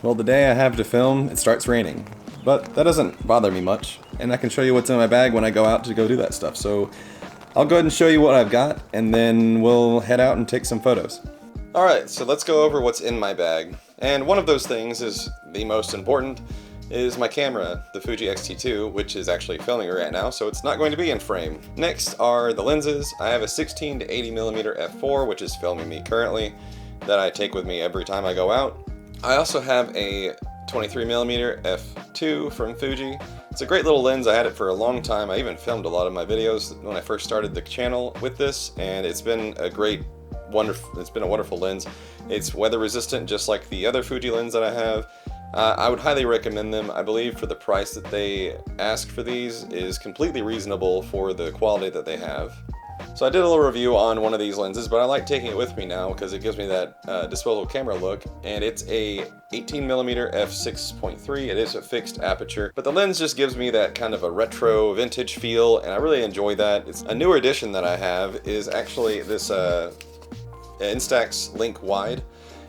Well, the day I have to film, it starts raining. But that doesn't bother me much, and I can show you what's in my bag when I go out to go do that stuff. So I'll go ahead and show you what I've got, and then we'll head out and take some photos. Alright, so let's go over what's in my bag. And one of those things is the most important, is my camera, the Fuji X-T2, which is actually filming right now, so it's not going to be in frame. Next are the lenses. I have a 16 to 80mm f4, which is filming me currently, that I take with me every time I go out. I also have a 23mm f2 from Fuji. It's a great little lens. I had it for a long time. I even filmed a lot of my videos when I first started the channel with this, and it's been a wonderful lens. It's weather resistant, just like the other Fuji lens that I have. I would highly recommend them. I believe for the price that they ask for these is completely reasonable for the quality that they have. So I did a little review on one of these lenses, but I like taking it with me now because it gives me that disposable camera look, and it's a 18mm f6.3. It is a fixed aperture, but the lens just gives me that kind of a retro vintage feel, and I really enjoy that. It's a newer edition that I have is actually this Instax Link Wide.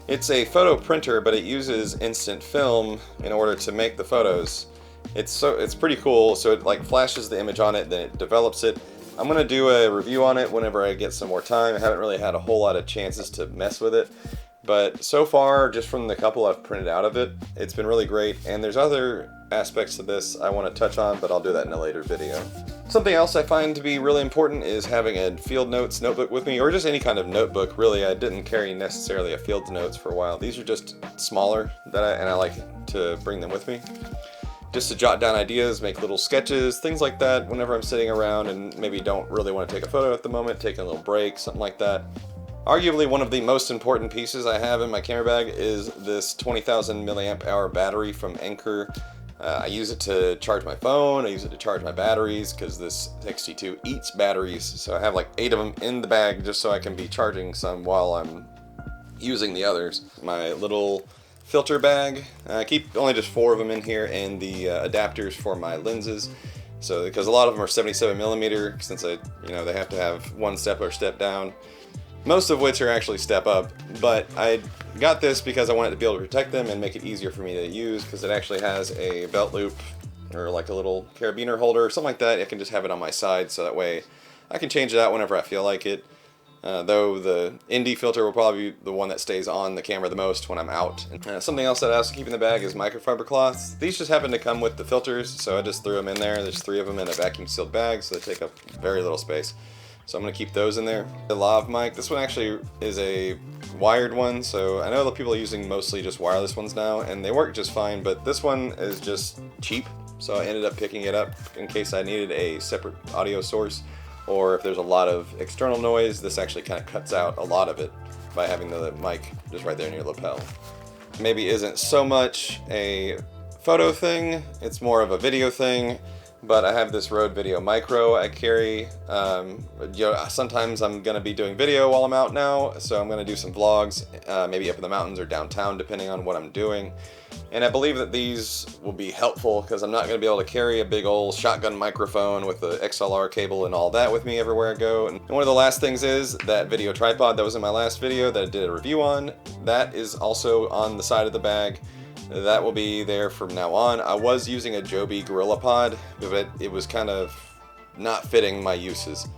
It's a photo printer, but it uses instant film in order to make the photos. It's pretty cool. So it like flashes the image on it, then it develops it. I'm gonna do a review on it whenever I get some more time. I haven't really had a whole lot of chances to mess with it, but so far, just from the couple I've printed out of it, it's been really great. And there's other aspects to this I want to touch on, but I'll do that in a later video. Something else I find to be really important is having a field notes notebook with me, or just any kind of notebook. Really, I didn't carry necessarily a field notes for a while. These are just smaller, and I like to bring them with me, just to jot down ideas, make little sketches, things like that whenever I'm sitting around and maybe don't really want to take a photo at the moment, taking a little break, something like that. Arguably one of the most important pieces I have in my camera bag is this 20,000 milliamp hour battery from Anker. I use it to charge my phone, I use it to charge my batteries, because this X-T2 eats batteries, so I have like 8 of them in the bag just so I can be charging some while I'm using the others. My little filter bag, I keep only just 4 of them in here, and the adapters for my lenses. So because a lot of them are 77mm, since they have to have one step or step down, most of which are actually step up, but I got this because I wanted to be able to protect them and make it easier for me to use, because it actually has a belt loop or like a little carabiner holder or something like that. I can just have it on my side, so that way I can change it out whenever I feel like it. Though the Indie filter will probably be the one that stays on the camera the most when I'm out. Something else that I also keep in the bag is microfiber cloths. These just happen to come with the filters, so I just threw them in there. There's 3 of them in a vacuum sealed bag, so they take up very little space. So I'm going to keep those in there. The Lavalier Mic, this one actually is a wired one, so I know that people are using mostly just wireless ones now, and they work just fine, but this one is just cheap, so I ended up picking it up in case I needed a separate audio source, or if there's a lot of external noise. This actually kind of cuts out a lot of it by having the mic just right there near the lapel. Maybe isn't so much a photo thing, it's more of a video thing. But I have this Rode Videomicro I carry. Sometimes I'm going to be doing video while I'm out now, so I'm going to do some vlogs, maybe up in the mountains or downtown, depending on what I'm doing. And I believe that these will be helpful because I'm not going to be able to carry a big old shotgun microphone with the XLR cable and all that with me everywhere I go. And one of the last things is that video tripod that was in my last video that I did a review on. That is also on the side of the bag. That will be there from now on. I was using a Joby GorillaPod, but it was kind of not fitting my uses.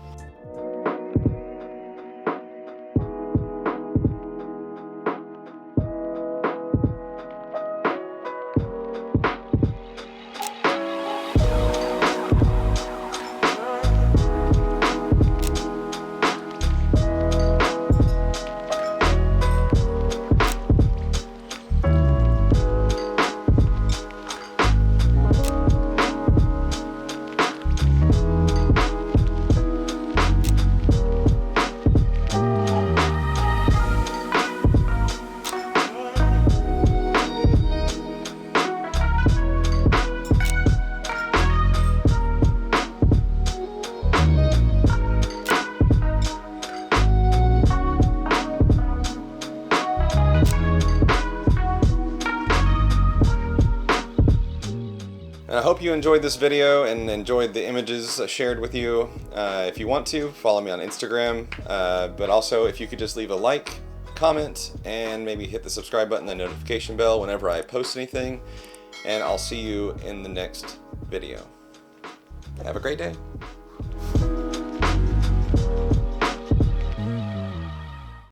I hope you enjoyed this video and enjoyed the images shared with you. If you want to, follow me on Instagram, but also if you could just leave a like comment, and maybe hit the subscribe button, the notification bell whenever I post anything. And I'll see you in the next video. Have a great day.